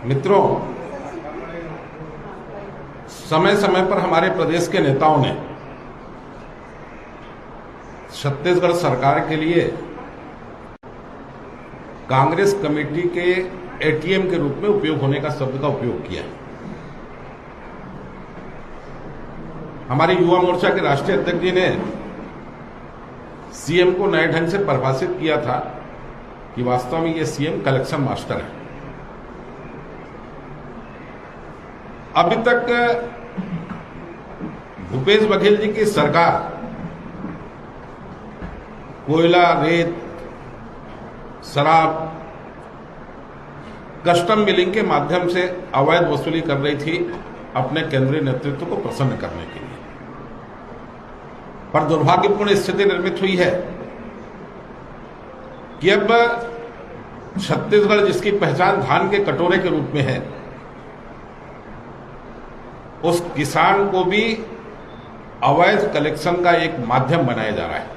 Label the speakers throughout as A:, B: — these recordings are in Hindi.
A: मित्रों, समय समय पर हमारे प्रदेश के नेताओं ने छत्तीसगढ़ सरकार के लिए कांग्रेस कमेटी के एटीएम के रूप में उपयोग होने का शब्द का उपयोग किया। हमारे युवा मोर्चा के राष्ट्रीय अध्यक्ष जी ने सीएम को नए ढंग से परिभाषित किया था कि वास्तव में ये सीएम कलेक्शन मास्टर है। अभी तक भूपेश बघेल जी की सरकार कोयला, रेत, शराब, कस्टम मिलिंग के माध्यम से अवैध वसूली कर रही थी अपने केंद्रीय नेतृत्व को प्रसन्न करने के लिए। पर दुर्भाग्यपूर्ण स्थिति निर्मित हुई है कि अब छत्तीसगढ़, जिसकी पहचान धान के कटोरे के रूप में है, उस किसान को भी अवैध कलेक्शन का एक माध्यम बनाया जा रहा है।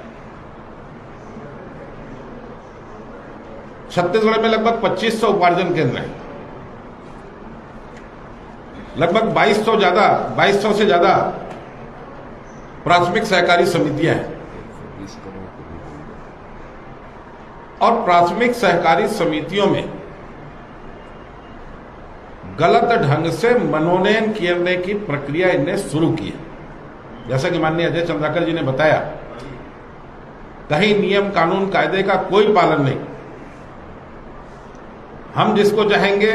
A: छत्तीसगढ़ में लगभग 2500 उपार्जन केंद्र हैं, लगभग 2200 से ज्यादा प्राथमिक सहकारी समितियां हैं और प्राथमिक सहकारी समितियों में गलत ढंग से मनोनयन करने की प्रक्रिया इनने शुरू की है। जैसा कि माननीय अजय चंद्राकर जी ने बताया, कहीं नियम कानून कायदे का कोई पालन नहीं। हम जिसको चाहेंगे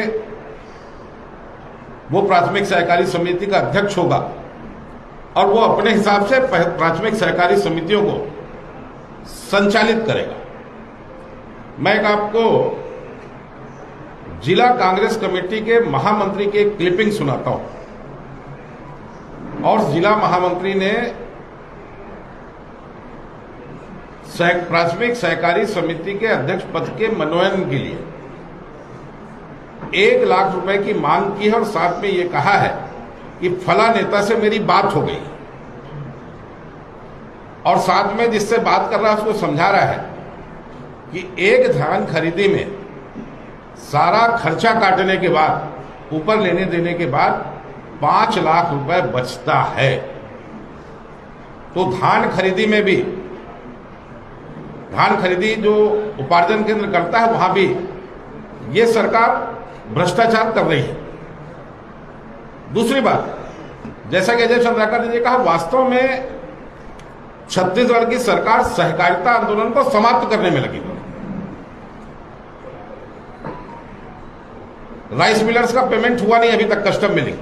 A: वो प्राथमिक सहकारी समिति का अध्यक्ष होगा और वो अपने हिसाब से प्राथमिक सहकारी समितियों को संचालित करेगा। मैं आपको जिला कांग्रेस कमेटी के महामंत्री की एक क्लिपिंग सुनाता हूं। और जिला महामंत्री ने प्राथमिक सहकारी समिति के अध्यक्ष पद के मनोनयन के लिए 1 लाख रुपए की मांग की है और साथ में ये कहा है कि फला नेता से मेरी बात हो गई, और साथ में जिससे बात कर रहा है उसको समझा रहा है कि एक धान खरीदी में सारा खर्चा काटने के बाद, ऊपर लेने देने के बाद 5 लाख रुपए बचता है। तो धान खरीदी में भी, धान खरीदी जो उपार्जन केंद्र करता है वहां भी ये सरकार भ्रष्टाचार कर रही है। दूसरी बात, जैसा कि अजय चंद्राकर जी ने कहा, वास्तव में छत्तीसगढ़ की सरकार सहकारिता आंदोलन को समाप्त करने में लगी। राइस मिलर्स का पेमेंट हुआ नहीं अभी तक, कस्टम मिलिंग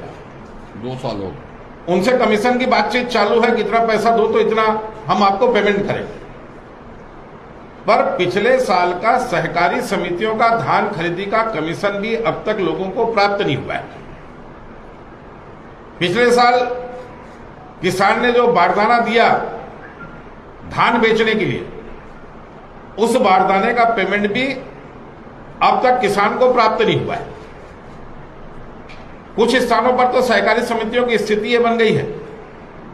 B: 2 साल हो गए।
A: उनसे कमीशन की बातचीत चालू है, कितना पैसा दो तो इतना हम आपको पेमेंट करें। पर पिछले साल का सहकारी समितियों का धान खरीदी का कमीशन भी अब तक लोगों को प्राप्त नहीं हुआ है। पिछले साल किसान ने जो बारदाना दिया धान बेचने के लिए, उस बारदाने का पेमेंट भी अब तक किसान को प्राप्त नहीं हुआ है। कुछ स्थानों पर तो सहकारी समितियों की स्थिति यह बन गई है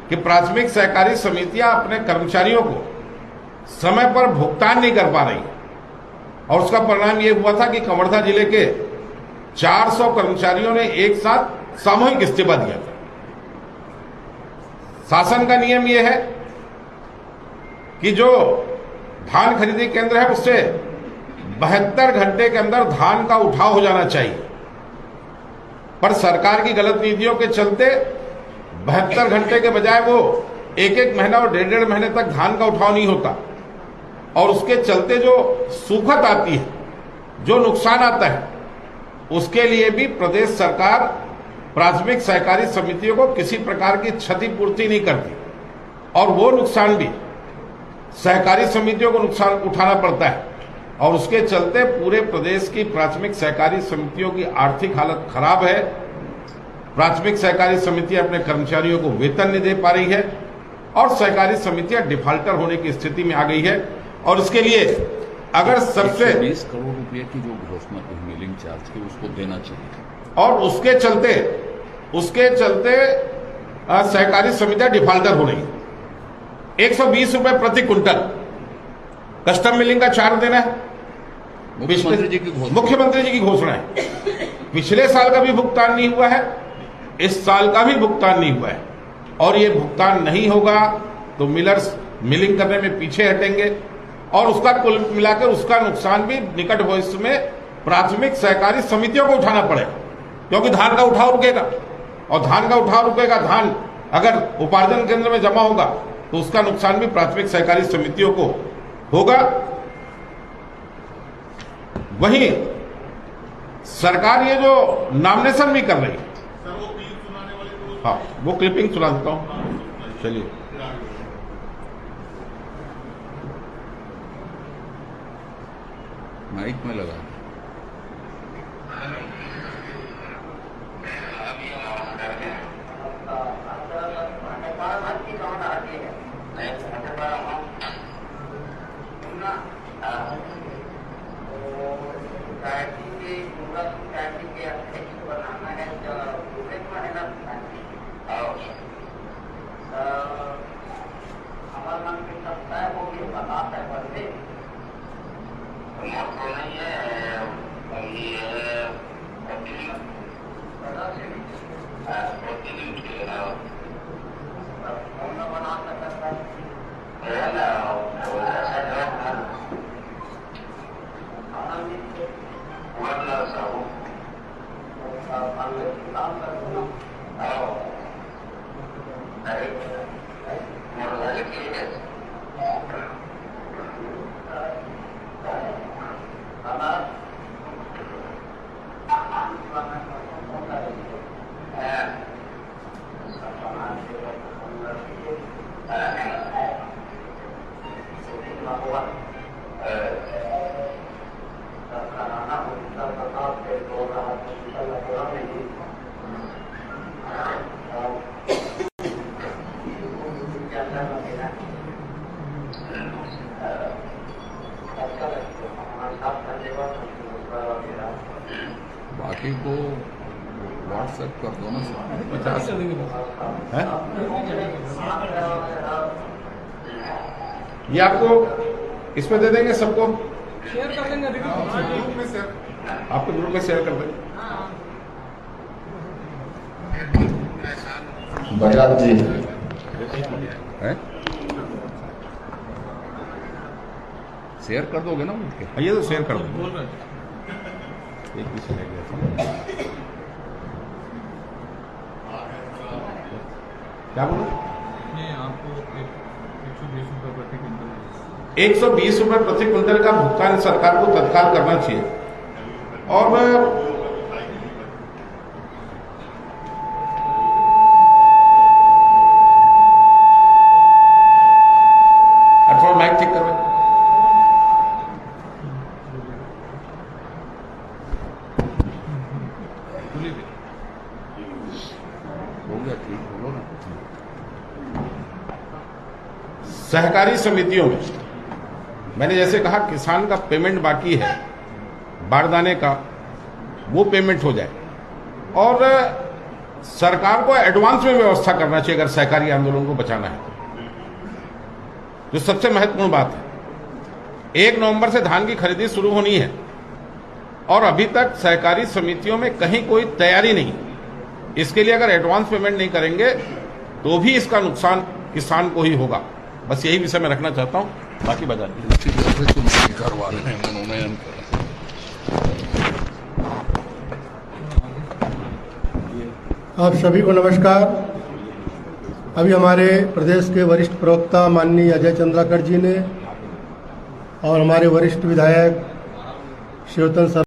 A: कि प्राथमिक सहकारी समितियां अपने कर्मचारियों को समय पर भुगतान नहीं कर पा रही, और उसका परिणाम यह हुआ था कि कवर्धा जिले के 400 कर्मचारियों ने एक साथ सामूहिक इस्तीफा दिया था। शासन का नियम यह है कि जो धान खरीदी केंद्र है उससे 72 घंटे के अंदर धान का उठाव हो जाना चाहिए, पर सरकार की गलत नीतियों के चलते 72 घंटे के बजाय वो 1-1 महीना और 1.5 महीने तक धान का उठाव नहीं होता, और उसके चलते जो सूखत आती है, जो नुकसान आता है, उसके लिए भी प्रदेश सरकार प्राथमिक सहकारी समितियों को किसी प्रकार की क्षतिपूर्ति नहीं करती, और वो नुकसान भी सहकारी समितियों को नुकसान उठाना पड़ता है, और उसके चलते पूरे प्रदेश की प्राथमिक सहकारी समितियों की आर्थिक हालत खराब है। प्राथमिक सहकारी समितियां अपने कर्मचारियों को वेतन नहीं दे पा रही है और सहकारी समितियां डिफॉल्टर होने की स्थिति में आ गई है। और इसके लिए अगर सबसे
B: 20 करोड़ रुपए की जो घोषणा की मिलिंग चार्ज की, उसको देना चाहिए,
A: और उसके चलते सहकारी समितियां डिफॉल्टर हो रही है। 120 रुपए प्रति क्विंटल कस्टम मिलिंग का चार्ज देना है। मुख्यमंत्री जी की घोषणा है। पिछले साल का भी भुगतान नहीं हुआ है, इस साल का भी भुगतान नहीं हुआ है, और ये भुगतान नहीं होगा तो मिलर्स मिलिंग करने में पीछे हटेंगे और उसका कुल मिलाकर उसका नुकसान भी निकट भविष्य में प्राथमिक सहकारी समितियों को उठाना पड़ेगा, क्योंकि धान का उठाव रुकेगा और धान का उठाव रुकेगा, धान अगर उपार्जन केंद्र में जमा होगा तो उसका नुकसान भी प्राथमिक सहकारी समितियों को होगा। वहीं सरकार ये जो नॉमिनेशन भी कर रही है, हाँ वो क्लिपिंग सुना देता हूं, चलिए।
B: माइक में लगा बाकी को व्हाट्सएप कर दो ना सर। 50
A: है? ये आपको इसमें दे देंगे, सबको
C: शेयर कर देंगे, ग्रुप में शेयर,
A: आपके ग्रुप में शेयर कर देंगे।
D: बजाज जी
B: है, शेयर कर दोगे ना उठ के?
A: ये तो शेयर कर दो, एक पीछे रह गया था। क्या बोलो?
C: आपको 120 रुपये प्रति क्विंटल
A: 120 रुपये प्रति क्विंटल का भुगतान सरकार को तत्काल करना चाहिए। और थोड़ा माइक ठीक कर
B: हो गया, ठीक बोलो ना।
A: सहकारी समितियों में मैंने जैसे कहा, किसान का पेमेंट बाकी है बारदाने का, वो पेमेंट हो जाए और सरकार को एडवांस में व्यवस्था करना चाहिए अगर सहकारी आंदोलन को बचाना है। जो सबसे महत्वपूर्ण बात है, 1 नवंबर से धान की खरीदी शुरू होनी है और अभी तक सहकारी समितियों में कहीं कोई तैयारी नहीं। इसके लिए अगर एडवांस पेमेंट नहीं करेंगे तो भी इसका नुकसान किसान को ही होगा। बस यही विषय में रखना चाहता हूं, बाकी बता
B: उसी तरह से चुनाव करवा रहे हैं, मनोनयन कर।
E: आप सभी को नमस्कार। अभी हमारे प्रदेश के वरिष्ठ प्रवक्ता माननीय अजय चंद्राकर जी ने और हमारे वरिष्ठ विधायक शिवरतन सर